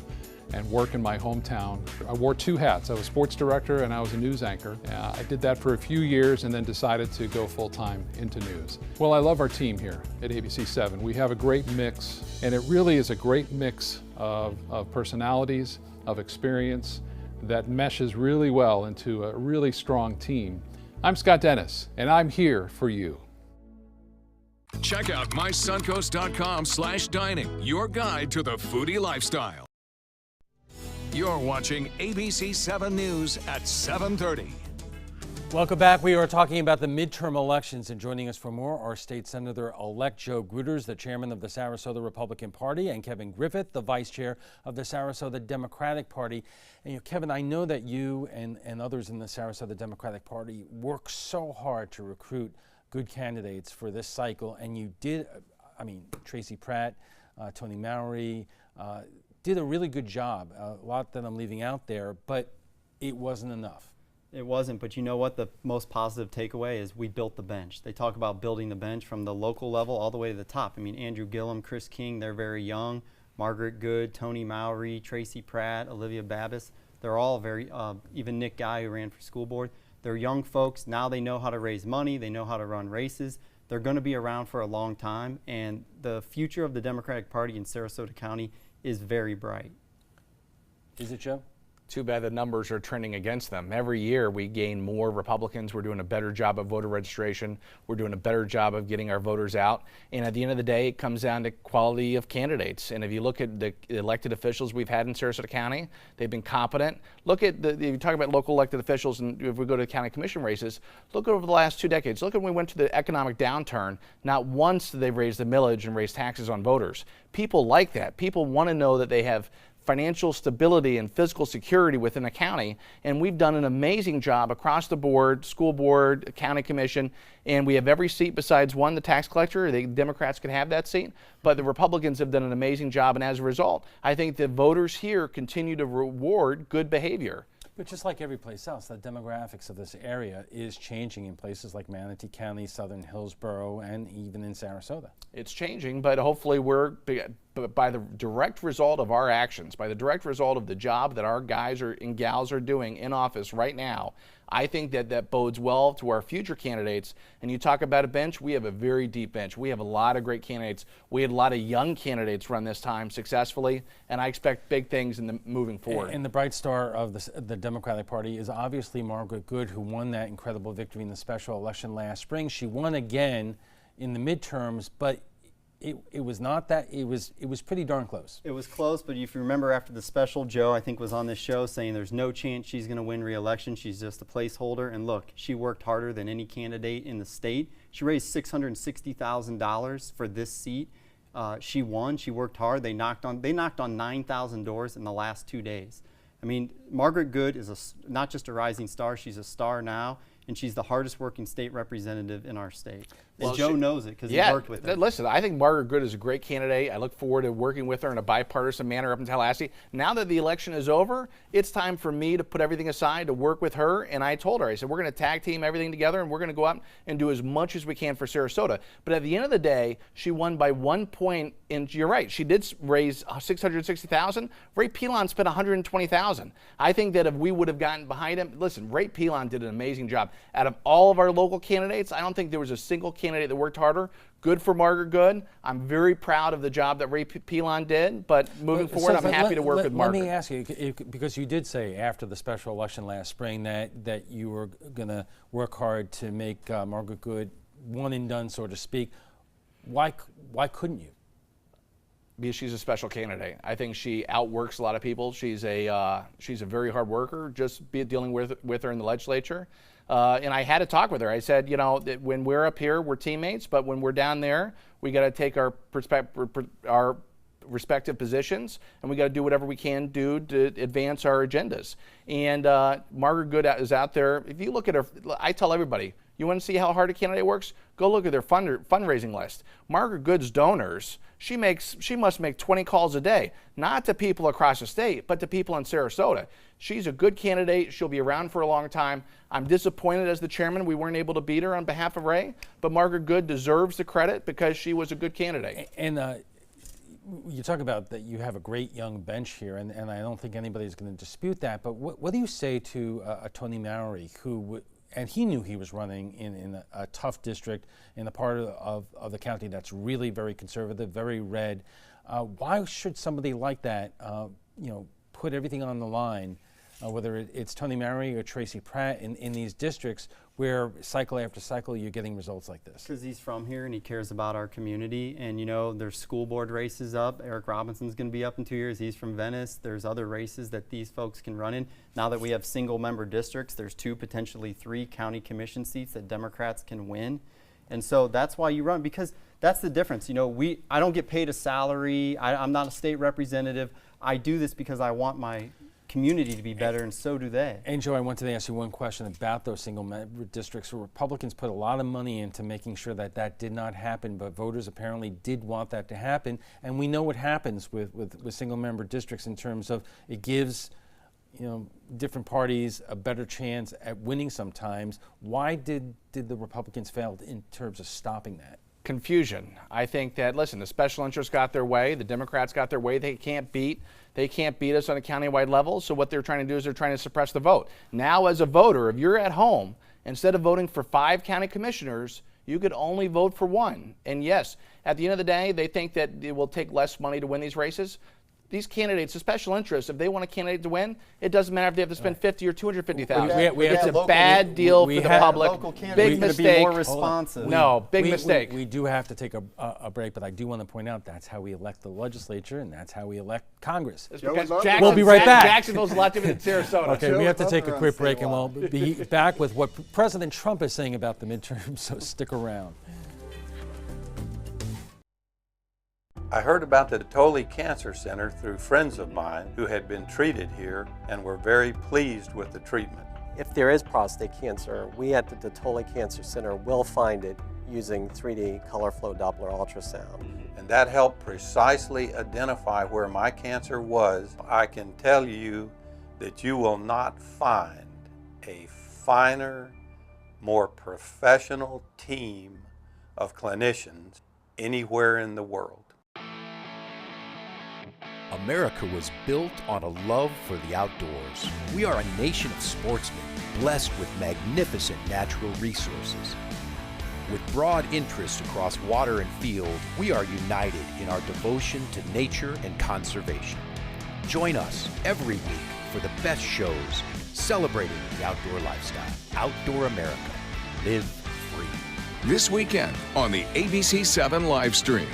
and work in my hometown. I wore 2 hats. I was sports director and I was a news anchor. I did that for a few years and then decided to go full-time into news. Well, I love our team here at ABC7. We have a great mix, and it really is a great mix of personalities, of experience, that meshes really well into a really strong team. I'm Scott Dennis, and I'm here for you. Check out mysuncoast.com/dining, your guide to the foodie lifestyle. You're watching ABC7 News at 7:30. Welcome back. We are talking about the midterm elections, and joining us for more are State Senator-elect Joe Gruters, the chairman of the Sarasota Republican Party, and Kevin Griffith, the vice chair of the Sarasota Democratic Party. And Kevin, I know that you and others in the Sarasota Democratic Party work so hard to recruit good candidates for this cycle, and you did. I mean, Tracy Pratt, Tony Mowry did a really good job. A lot that I'm leaving out there, but it wasn't enough. It wasn't, but you know what? The most positive takeaway is we built the bench. They talk about building the bench from the local level all the way to the top. I mean, Andrew Gillum, Chris King, they're very young. Margaret Good, Tony Mowry, Tracy Pratt, Olivia Babis, they're all very, even Nick Guy, who ran for school board. They're young folks. Now they know how to raise money. They know how to run races. They're going to be around for a long time, and the future of the Democratic Party in Sarasota County is very bright. Is it, Joe? Too bad the numbers are trending against them. Every year we gain more Republicans. We're doing a better job of voter registration. We're doing a better job of getting our voters out. And at the end of the day, it comes down to quality of candidates. And if you look at the elected officials we've had in Sarasota County, they've been competent. Look at if you talk about local elected officials, and if we go to county commission races, look over the last 2 decades. Look at when we went to the economic downturn. Not once did they raise the millage and raise taxes on voters. People like that. People want to know that they have financial stability and physical security within a county, and we've done an amazing job across the board, school board, county commission, and we have every seat besides one, the tax collector. The Democrats can have that seat, but the Republicans have done an amazing job, and as a result, I think the voters here continue to reward good behavior. But just like every place else, the demographics of this area is changing in places like Manatee County, Southern Hillsborough, and even in Sarasota. It's changing, but hopefully we're, by the direct result of our actions, by the direct result of the job that our guys and gals are doing in office right now, I think that bodes well to our future candidates. And you talk about a bench, we have a very deep bench. We have a lot of great candidates. We had a lot of young candidates run this time successfully, and I expect big things in the moving forward. And the bright star of the Democratic Party is obviously Margaret Good, who won that incredible victory in the special election last spring. She won again in the midterms, but it was not that, it was pretty darn close. It was close, but if you remember after the special, Joe, I think, was on this show saying there's no chance she's going to win re-election. She's just a placeholder. And look, she worked harder than any candidate in the state. She raised $660,000 for this seat. She won. She worked hard. They knocked on 9,000 doors in the last 2 days. I mean, Margaret Good is not just a rising star, she's a star now, and she's the hardest working state representative in our state. And Joe knows it because he worked with her. Listen, I think Margaret Good is a great candidate. I look forward to working with her in a bipartisan manner up in Tallahassee. Now that the election is over, it's time for me to put everything aside to work with her. And I told her, I said, we're going to tag team everything together, and we're going to go out and do as much as we can for Sarasota. But at the end of the day, she won by 1 point. And you're right, she did raise $660,000. Ray Pilon spent $120,000. I think that if we would have gotten behind him, listen, Ray Pilon did an amazing job. Out of all of our local candidates, I don't think there was a single candidate that worked harder. Good for Margaret Good. I'm very proud of the job that Ray Pilon did, but moving forward, I'm happy to work with Margaret. Let me ask you, because you did say after the special election last spring that you were going to work hard to make Margaret Good one and done, so to speak. Why couldn't you? Because she's a special candidate. I think she outworks a lot of people. She's a very hard worker. Just dealing with her in the legislature. And I had to talk with her. I said, you know, that when we're up here, we're teammates, but when we're down there, we got to take our respective positions, and we got to do whatever we can do to advance our agendas. And Margaret Good is out there. If you look at her, I tell everybody, you want to see how hard a candidate works? Go look at their fundraising list. Margaret Good's donors, she must make 20 calls a day, not to people across the state, but to people in Sarasota. She's a good candidate. She'll be around for a long time. I'm disappointed as the chairman we weren't able to beat her on behalf of Ray, but Margaret Good deserves the credit because she was a good candidate. And you talk about that you have a great young bench here, and I don't think anybody's going to dispute that, but what do you say to Tony Mowry, who and he knew he was running in a tough district in a part of the county that's really very conservative, very red. Why should somebody like that, put everything on the line whether it's Tony Mary or Tracy Pratt in these districts where cycle after cycle you're getting results like this? Because he's from here and he cares about our community. And you know, there's school board races up. Eric Robinson's going to be up in 2 years. He's from Venice. There's other races that these folks can run in. Now that we have single member districts, there's 2, potentially 3 county commission seats that Democrats can win. And so that's why you run, because that's the difference. You know, I don't get paid a salary. I'm not a state representative. I do this because I want my community to be better, and so do they. And Joe, I wanted to ask you one question about those single member districts. Republicans put a lot of money into making sure that that did not happen, but voters apparently did want that to happen. And we know what happens with single member districts in terms of it gives, you know, different parties a better chance at winning sometimes. Why did the Republicans fail in terms of stopping that? Confusion. I think that, listen, the special interests got their way, the Democrats got their way. They can't beat us on a countywide level. So what they're trying to do is they're trying to suppress the vote. Now, as a voter, if you're at home, instead of voting for 5 county commissioners, you could only vote for 1. And yes, at the end of the day, they think that it will take less money to win these races. These candidates, the special interests, if they want a candidate to win, it doesn't matter if they have to spend $50,000 or $250,000. It's a bad deal for the public. Big mistake. Be more responsive. No, big mistake. We do have to take a break, but I do want to point out that's how we elect the legislature and that's how we elect Congress. We'll be right back. Jacksonville's a lot different than Sarasota. Okay, we have to take a quick break, and we'll be back with what President Trump is saying about the midterms. So stick around. I heard about the Tolle Cancer Center through friends of mine who had been treated here and were very pleased with the treatment. If there is prostate cancer, we at the Tolle Cancer Center will find it using 3D color flow Doppler ultrasound. And that helped precisely identify where my cancer was. I can tell you that you will not find a finer, more professional team of clinicians anywhere in the world. America was built on a love for the outdoors. We are a nation of sportsmen, blessed with magnificent natural resources. With broad interests across water and field, we are united in our devotion to nature and conservation. Join us every week for the best shows celebrating the outdoor lifestyle. Outdoor America. Live free. This weekend on the ABC7 live stream.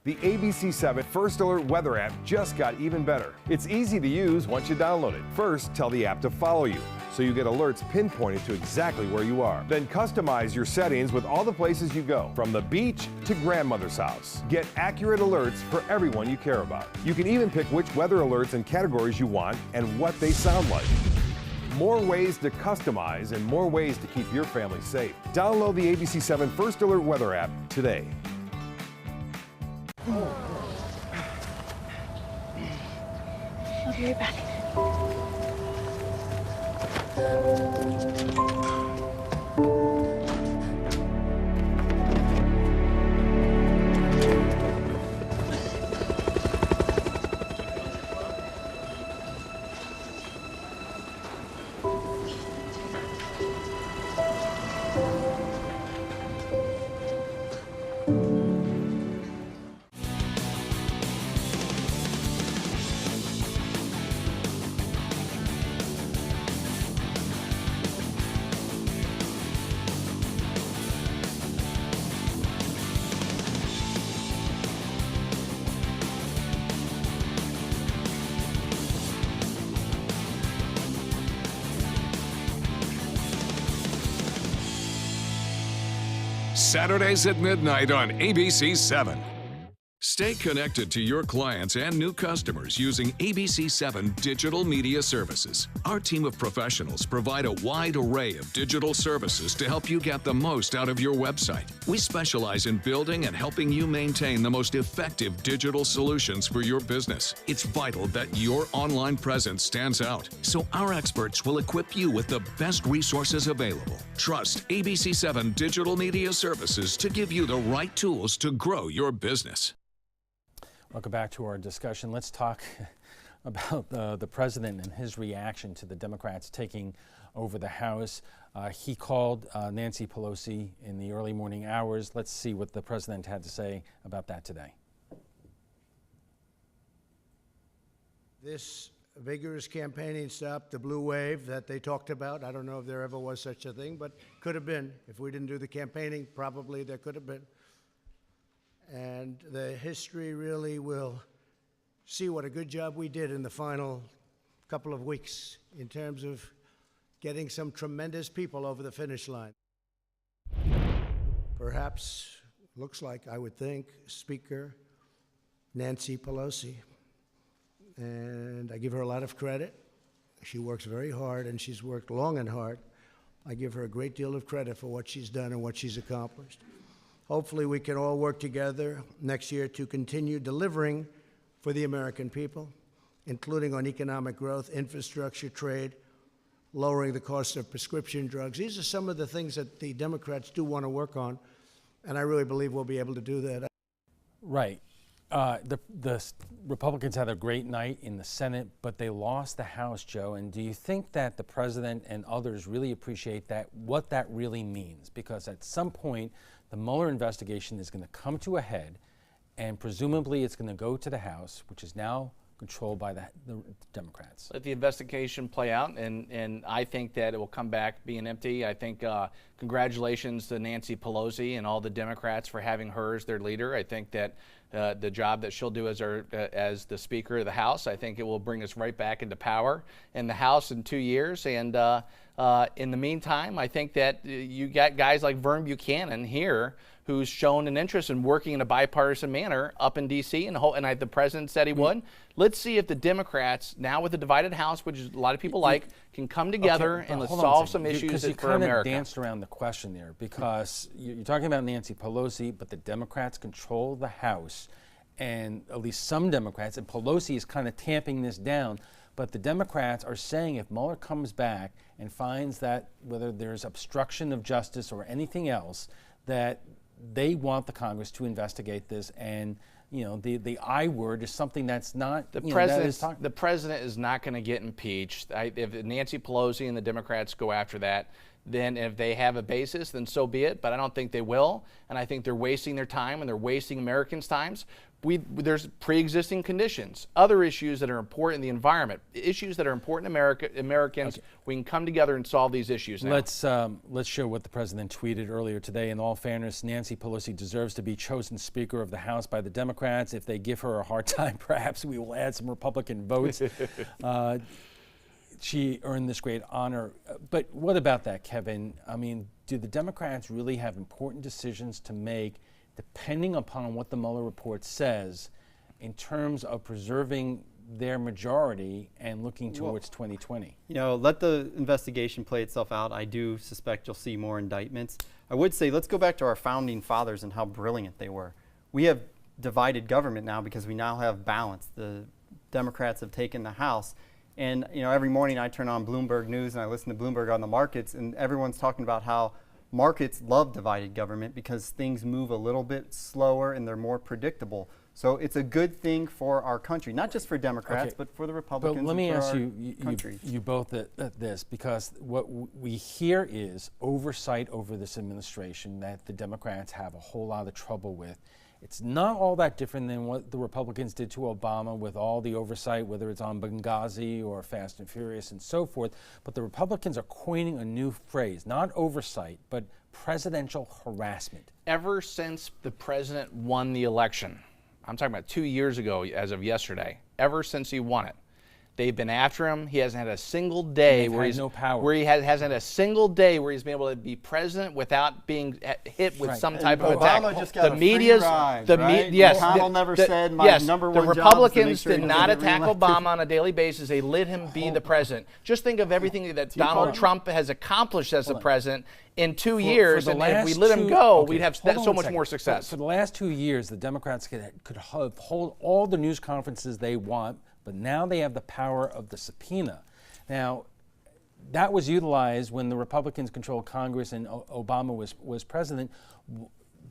The ABC7 First Alert weather app just got even better. It's easy to use once you download it. First, tell the app to follow you, so you get alerts pinpointed to exactly where you are. Then customize your settings with all the places you go, from the beach to grandmother's house. Get accurate alerts for everyone you care about. You can even pick which weather alerts and categories you want and what they sound like. More ways to customize and more ways to keep your family safe. Download the ABC7 First Alert weather app today. I'll be right back. Saturdays at midnight on ABC7. Stay connected to your clients and new customers using ABC7 digital media services. Our team of professionals provide a wide array of digital services to help you get the most out of your website. We specialize in building and helping you maintain the most effective digital solutions for your business. It's vital that your online presence stands out, so our experts will equip you with the best resources available. Trust ABC7 Digital Media Services to give you the right tools to grow your business. Welcome back to our discussion. Let's talk about the president and his reaction to the Democrats taking over the House. He called Nancy Pelosi in the early morning hours. Let's see what the president had to say about that today. This vigorous campaigning stopped the blue wave that they talked about. I don't know if there ever was such a thing, but could have been. If we didn't do the campaigning, probably there could have been. And the history really will see what a good job we did in the final couple of weeks in terms of getting some tremendous people over the finish line. Perhaps, looks like, I would think, Speaker Nancy Pelosi. And I give her a lot of credit. She works very hard, and she's worked long and hard. I give her a great deal of credit for what she's done and what she's accomplished. Hopefully we can all work together next year to continue delivering for the American people, including on economic growth, infrastructure, trade, lowering the cost of prescription drugs. These are some of the things that the Democrats do want to work on, and I really believe we'll be able to do that. Right. The Republicans had a great night in the Senate, but they lost the House, Joe. And do you think that the president and others really appreciate that, what that really means? Because at some point, the Mueller investigation is going to come to a head, and presumably it's going to go to the House, which is now controlled by the Democrats. Let the investigation play out, and I think that it will come back being empty. I think congratulations to Nancy Pelosi and all the Democrats for having her as their leader. I think that the job that she'll do as as the Speaker of the House, I think it will bring us right back into power in the House in 2 years. And in the meantime, I think that you got guys like Vern Buchanan here who's shown an interest in working in a bipartisan manner up in D.C. and the president said he would. Let's see if the Democrats, now with the divided House, which a lot of people like, can come together and let's solve some issues for America. Because you kind of danced around the question there, because you're talking about Nancy Pelosi, but the Democrats control the House, and at least some Democrats, and Pelosi is kind of tamping this down, but the Democrats are saying if Mueller comes back and finds that whether there's obstruction of justice or anything else, that they want the Congress to investigate this, and the I word is something that's not. The president is not going to get impeached. If Nancy Pelosi and the Democrats go after that, then if they have a basis, then so be it. But I don't think they will, and I think they're wasting their time and they're wasting Americans' times. There's pre-existing conditions, other issues that are important in the environment, issues that are important to Americans. Okay. We can come together and solve these issues now. Let's show what the president tweeted earlier today. In all fairness, Nancy Pelosi deserves to be chosen Speaker of the House by the Democrats. If they give her a hard time, perhaps we will add some Republican votes. She earned this great honor. But what about that, Kevin? I mean, do the Democrats really have important decisions to make depending upon what the Mueller report says in terms of preserving their majority and looking towards 2020? Let the investigation play itself out. I do suspect you'll see more indictments. I would say let's go back to our founding fathers and how brilliant they were. We have divided government now because we now have balance. The Democrats have taken the House. And every morning I turn on Bloomberg News and I listen to Bloomberg on the markets, and everyone's talking about how markets love divided government because things move a little bit slower and they're more predictable. So it's a good thing for our country, not just for Democrats, but for the Republicans. But let me ask country. you both this, because what we hear is oversight over this administration that the Democrats have a whole lot of trouble with. It's not all that different than what the Republicans did to Obama with all the oversight, whether it's on Benghazi or Fast and Furious and so forth. But the Republicans are coining a new phrase, not oversight, but presidential harassment. Ever since the president won the election, I'm talking about 2 years ago as of yesterday, ever since he won it, they've been after him. He hasn't had a single day where he's no power. Where he hasn't had a single day where he's been able to be president without being hit with some type of attack. Obama just got a free ride, right? Yes, McConnell never said my number one the job Republicans is to make sure did he not doesn't attack get reelected. Obama on a daily basis. They let him be the president. Just think of everything that Donald Trump has accomplished as a president in 2 years, and if we let him go, we'd have so much more success. For the last 2 years, the Democrats could hold all the news conferences they want, but now they have the power of the subpoena. Now, that was utilized when the Republicans controlled Congress and Obama was president.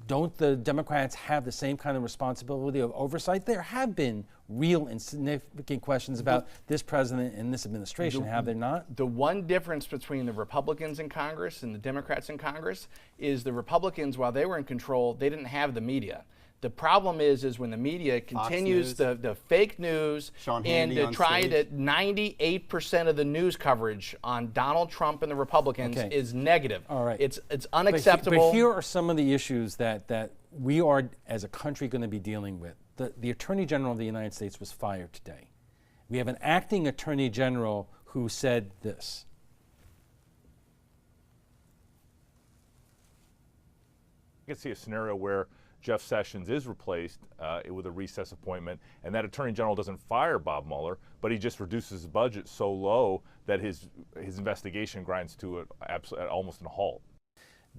Don't the Democrats have the same kind of responsibility of oversight? There have been real and significant questions about this president and this administration, have there not? The one difference between the Republicans in Congress and the Democrats in Congress is the Republicans, while they were in control, they didn't have the media. The problem is when the media continues the fake news Sean and Hannity to on try stage. to 98% of the news coverage on Donald Trump and the Republicans is negative. All right. It's unacceptable. But here are some of the issues that we are, as a country, going to be dealing with. The Attorney General of the United States was fired today. We have an acting Attorney General who said this. I can see a scenario where Jeff Sessions is replaced with a recess appointment, and that Attorney General doesn't fire Bob Mueller, but he just reduces his budget so low that his investigation grinds to almost a halt.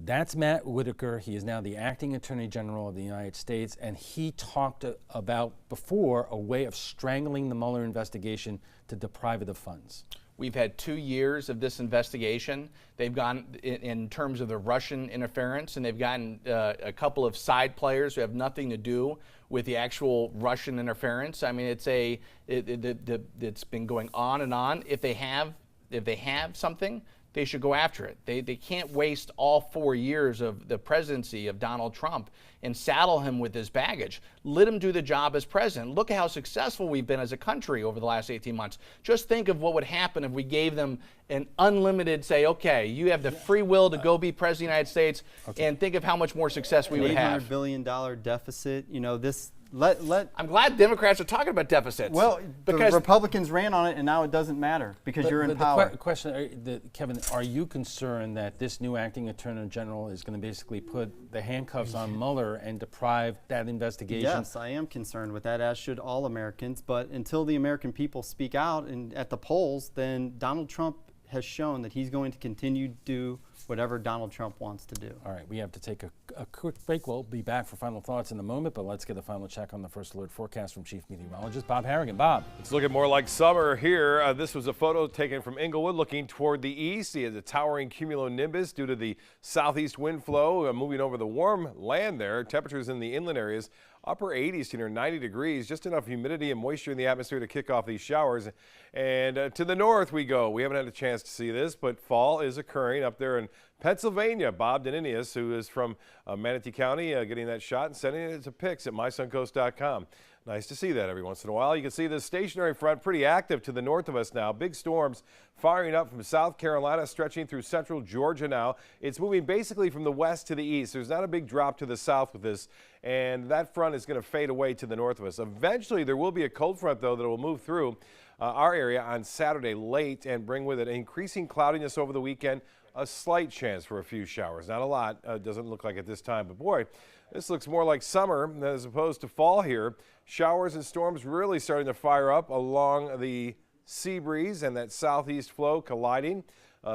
That's Matt Whitaker. He is now the acting Attorney General of the United States, and he talked about before a way of strangling the Mueller investigation to deprive it of funds. We've had 2 years of this investigation. They've gone in terms of the Russian interference, and they've gotten a couple of side players who have nothing to do with the actual Russian interference. I mean, it's been going on and on. If they have something, they should go after it. They can't waste all 4 years of the presidency of Donald Trump and saddle him with this baggage. Let him do the job as president. Look at how successful we've been as a country over the last 18 months. Just think of what would happen if we gave them an unlimited, say, okay, you have the free will to go be president of the United States, and think of how much more success we would have. $800 billion deficit, you know, this, I'm glad Democrats are talking about deficits. Well, because the Republicans ran on it, and now it doesn't matter because you're in power. The question, Kevin, are you concerned that this new acting Attorney General is going to basically put the handcuffs on Mueller and deprive that investigation? Yes, I am concerned with that, as should all Americans. But until the American people speak out and at the polls, then Donald Trump has shown that he's going to continue to do whatever Donald Trump wants to do. All right, we have to take a quick break. We'll be back for final thoughts in a moment, but let's get a final check on the First Alert forecast from Chief Meteorologist Bob Harrigan. Bob. It's looking more like summer here. This was a photo taken from Inglewood looking toward the east. You have the towering cumulonimbus due to the southeast wind flow moving over the warm land there. Temperatures in the inland areas upper 80s to near 90 degrees, just enough humidity and moisture in the atmosphere to kick off these showers. And to the north we go. We haven't had a chance to see this, but fall is occurring up there in Pennsylvania. Bob Deninius, who is from Manatee County, getting that shot and sending it to pics at mysuncoast.com. Nice to see that every once in a while. You can see the stationary front pretty active to the north of us now. Big storms firing up from South Carolina, stretching through central Georgia now. It's moving basically from the west to the east. There's not a big drop to the south with this, and that front is going to fade away to the north of us. Eventually, there will be a cold front, though, that will move through our area on Saturday late and bring with it increasing cloudiness over the weekend. A slight chance for a few showers. Not a lot. Doesn't look like at this time, but boy, this looks more like summer as opposed to fall here. Showers and storms really starting to fire up along the sea breeze and that southeast flow colliding.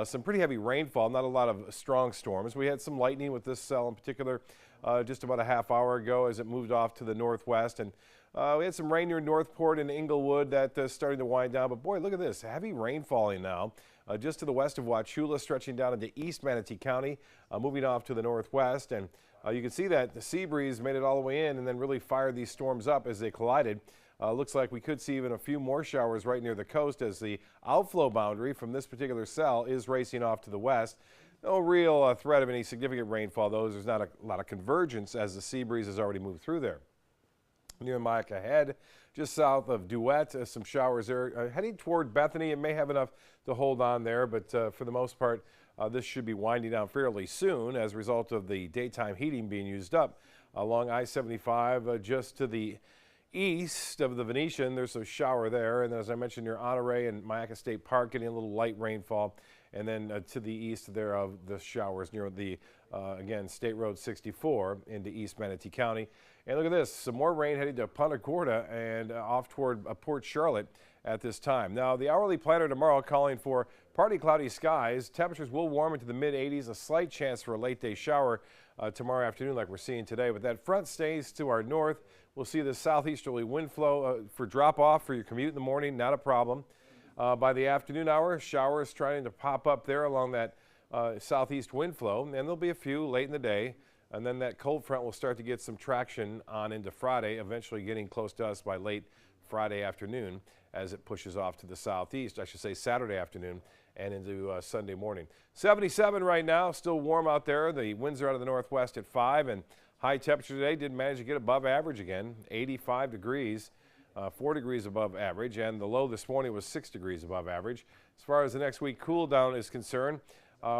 Some pretty heavy rainfall, not a lot of strong storms. We had some lightning with this cell in particular just about a half hour ago as it moved off to the northwest. And we had some rain near Northport and Inglewood that's starting to wind down. But boy, look at this. Heavy rain falling now. Just to the west of Wauchula, stretching down into East Manatee County, moving off to the northwest. And you can see that the sea breeze made it all the way in and then really fired these storms up as they collided. Looks like we could see even a few more showers right near the coast as the outflow boundary from this particular cell is racing off to the west. No real threat of any significant rainfall, though. There's not a lot of convergence as the sea breeze has already moved through there. Near Micah Head, just south of Duet, some showers there. Heading toward Bethany, it may have enough to hold on there, but for the most part, this should be winding down fairly soon as a result of the daytime heating being used up. Along I-75, just to the east of the Venetian, there's a shower there. And as I mentioned, near Honore and Mayaca State Park, getting a little light rainfall. And then to the east there of the showers near the, again, State Road 64 into East Manatee County. And look at this, some more rain heading to Punta Gorda and off toward Port Charlotte at this time. Now, the hourly planner tomorrow calling for partly cloudy skies. Temperatures will warm into the mid-80s, a slight chance for a late-day shower tomorrow afternoon like we're seeing today. But that front stays to our north. We'll see the southeasterly wind flow for drop-off for your commute in the morning, not a problem. By the afternoon hour, showers trying to pop up there along that southeast wind flow, and there'll be a few late in the day. And then that cold front will start to get some traction on into Friday, eventually getting close to us by late Friday afternoon as it pushes off to the southeast, I should say Saturday afternoon and into Sunday morning. 77 right now, still warm out there. The winds are out of the northwest at 5 and High temperature today did manage to get above average again, 85 degrees, 4 degrees above average, and the low this morning was 6 degrees above average. As far as the next week cool down is concerned,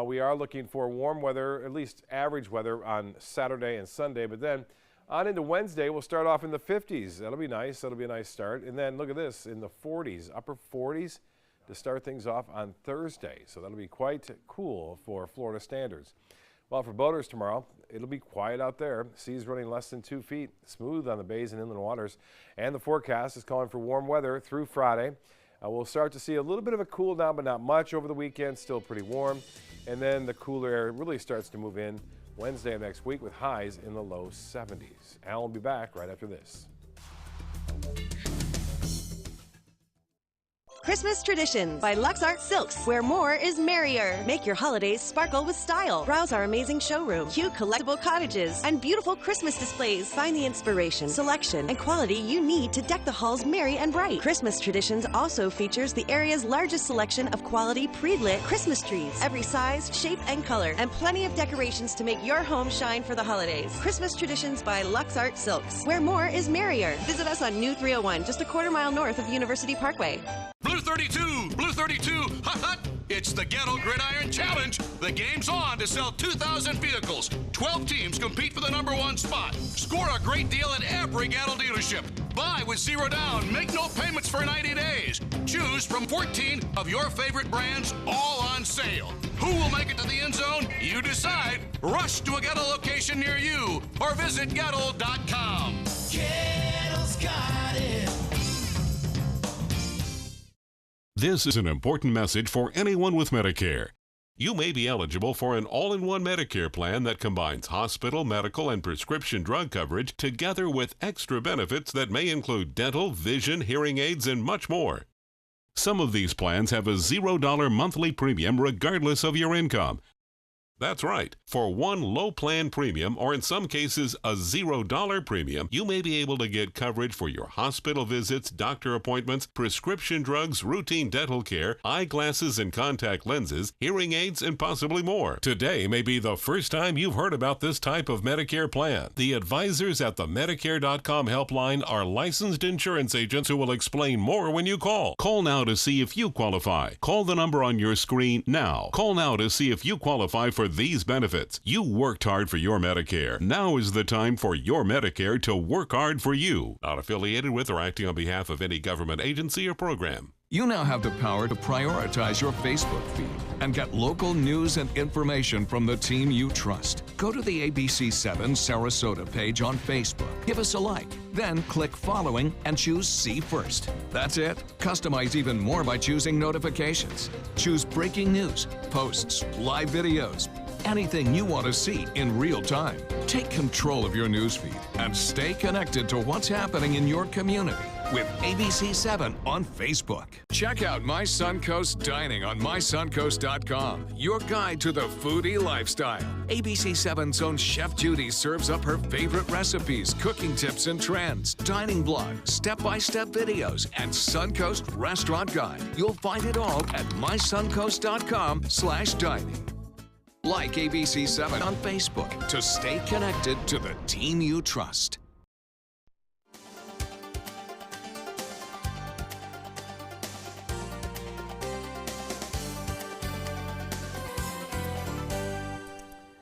we are looking for warm weather, at least average weather on Saturday and Sunday, but then on into Wednesday, we'll start off in the 50s. That'll be nice. That'll be a nice start. And then look at this, in the 40s, upper 40s to start things off on Thursday. So that'll be quite cool for Florida standards. Well, for boaters tomorrow, it'll be quiet out there. Seas running less than 2 feet, smooth on the bays and inland waters. And the forecast is calling for warm weather through Friday. We'll start to see a little bit of a cool down, but not much over the weekend, still pretty warm. And then the cooler air really starts to move in Wednesday of next week with highs in the low 70s. Al will be back right after this. Christmas Traditions by Lux Art Silks, where more is merrier. Make your holidays sparkle with style. Browse our amazing showroom, cute collectible cottages, and beautiful Christmas displays. Find the inspiration, selection, and quality you need to deck the halls merry and bright. Christmas Traditions also features the area's largest selection of quality pre-lit Christmas trees, every size, shape, and color, and plenty of decorations to make your home shine for the holidays. Christmas Traditions by Lux Art Silks, where more is merrier. Visit us on New 301, just a quarter-mile north of University Parkway. Blue 32, Blue 32, hot, hot. It's the Ghetto Gridiron Challenge. The game's on to sell 2,000 vehicles. 12 teams compete for the #1 spot. Score a great deal at every Ghetto dealership. Buy with 0 down. Make no payments for 90 days. Choose from 14 of your favorite brands, all on sale. Who will make it to the end zone? You decide. Rush to a Ghetto location near you or visit Ghetto.com. Ghetto's got it. This is an important message for anyone with Medicare. You may be eligible for an all-in-one Medicare plan that combines hospital, medical, and prescription drug coverage together with extra benefits that may include dental, vision, hearing aids, and much more. Some of these plans have a $0 monthly premium regardless of your income. That's right. For one low plan premium, or in some cases a $0 premium, you may be able to get coverage for your hospital visits, doctor appointments, prescription drugs, routine dental care, eyeglasses and contact lenses, hearing aids, and possibly more. Today may be the first time you've heard about this type of Medicare plan. The advisors at the Medicare.com helpline are licensed insurance agents who will explain more when you call. Call now to see if you qualify. Call the number on your screen now. Call now to see if you qualify for these benefits. You worked hard for your Medicare. Now is the time for your Medicare to work hard for you. Not affiliated with or acting on behalf of any government agency or program. You now have the power to prioritize your Facebook feed and get local news and information from the team you trust. Go to the ABC7 Sarasota page on Facebook. Give us a like, then click following and choose See First. That's it. Customize even more by choosing notifications. Choose breaking news, posts, live videos, anything you want to see in real time. Take control of your newsfeed and stay connected to what's happening in your community with ABC7 on Facebook. Check out My Suncoast Dining on mysuncoast.com, your guide to the foodie lifestyle. ABC7's own Chef Judy serves up her favorite recipes, cooking tips and trends, dining blog, step-by-step videos, and Suncoast Restaurant Guide. You'll find it all at mysuncoast.com/dining. Like ABC7 on Facebook to stay connected to the team you trust.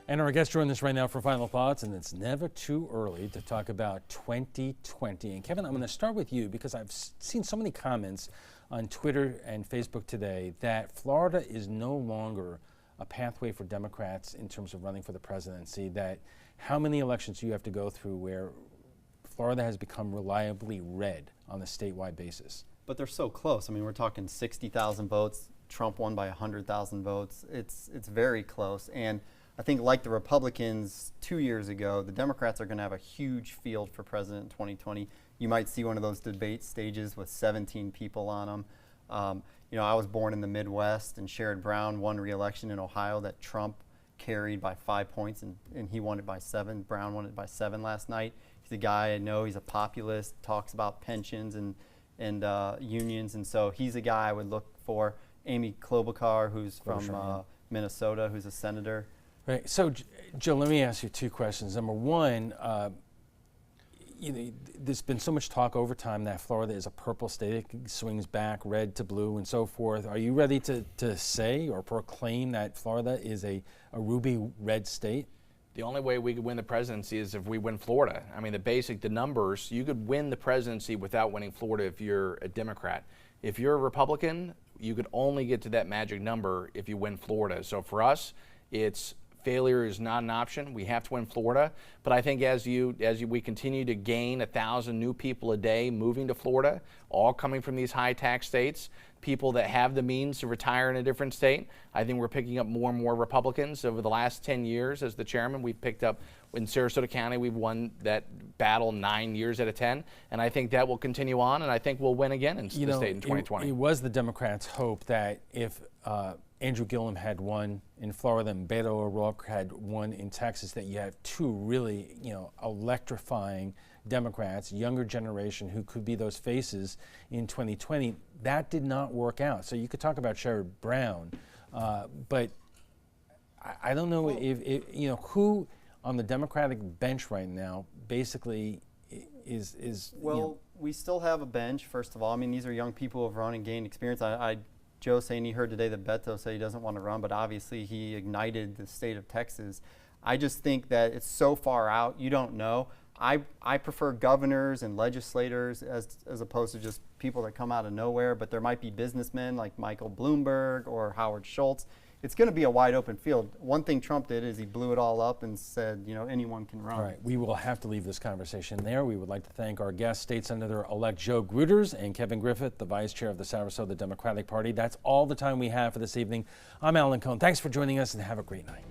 And our guests join us right now for final thoughts, and it's never too early to talk about 2020. And Kevin, I'm going to start with you because I've seen so many comments on Twitter and Facebook today that Florida is no longer a pathway for Democrats in terms of running for the presidency, that how many elections do you have to go through where Florida has become reliably red on a statewide basis? But they're so close. I mean, we're talking 60,000 votes. Trump won by 100,000 votes. It's very close. And I think like the Republicans 2 years ago, the Democrats are going to have a huge field for president in 2020. You might see one of those debate stages with 17 people on them. You know, I was born in the Midwest, and Sherrod Brown won re-election in Ohio that Trump carried by 5 points, and he won it by 7. Brown won it by 7 last night. He's a guy I know. He's a populist, talks about pensions and unions, and so he's a guy I would look for. Amy Klobuchar, who's from Minnesota, who's a senator. Right. So, Joe, let me ask you two questions. Number one, there's been so much talk over time that Florida is a purple state. It swings back red to blue and so forth. Are you ready to say or proclaim that Florida is a ruby red state? The only way we could win the presidency is if we win Florida. I mean, the numbers, you could win the presidency without winning Florida if you're a Democrat. If you're a Republican, you could only get to that magic number if you win Florida. So for us, failure is not an option. We have to win Florida. But I think as we continue to gain 1,000 new people a day moving to Florida, all coming from these high tax states, people that have the means to retire in a different state, I think we're picking up more and more Republicans. Over the last 10 years as the chairman, we've picked up, in Sarasota County, we've won that battle 9 years out of 10. And I think that will continue on, and I think we'll win again in the state in 2020. It was the Democrats' hope that if Andrew Gillum had won in Florida and Beto O'Rourke had won in Texas, that you have two really, electrifying Democrats, younger generation, who could be those faces in 2020. That did not work out. So you could talk about Sherrod Brown, but I don't know if who on the Democratic bench right now basically is. Well, we still have a bench. First of all, I mean, these are young people who have run and gained experience. Joe saying he heard today that Beto said he doesn't want to run, but obviously he ignited the state of Texas. I just think that it's so far out, you don't know. I prefer governors and legislators as opposed to just people that come out of nowhere, but there might be businessmen like Michael Bloomberg or Howard Schultz. It's going to be a wide open field. One thing Trump did is he blew it all up and said, anyone can run. All right, we will have to leave this conversation there. We would like to thank our guests, State Senator-elect Joe Gruters and Kevin Griffith, the Vice Chair of the Sarasota Democratic Party. That's all the time we have for this evening. I'm Alan Cohn. Thanks for joining us and have a great night.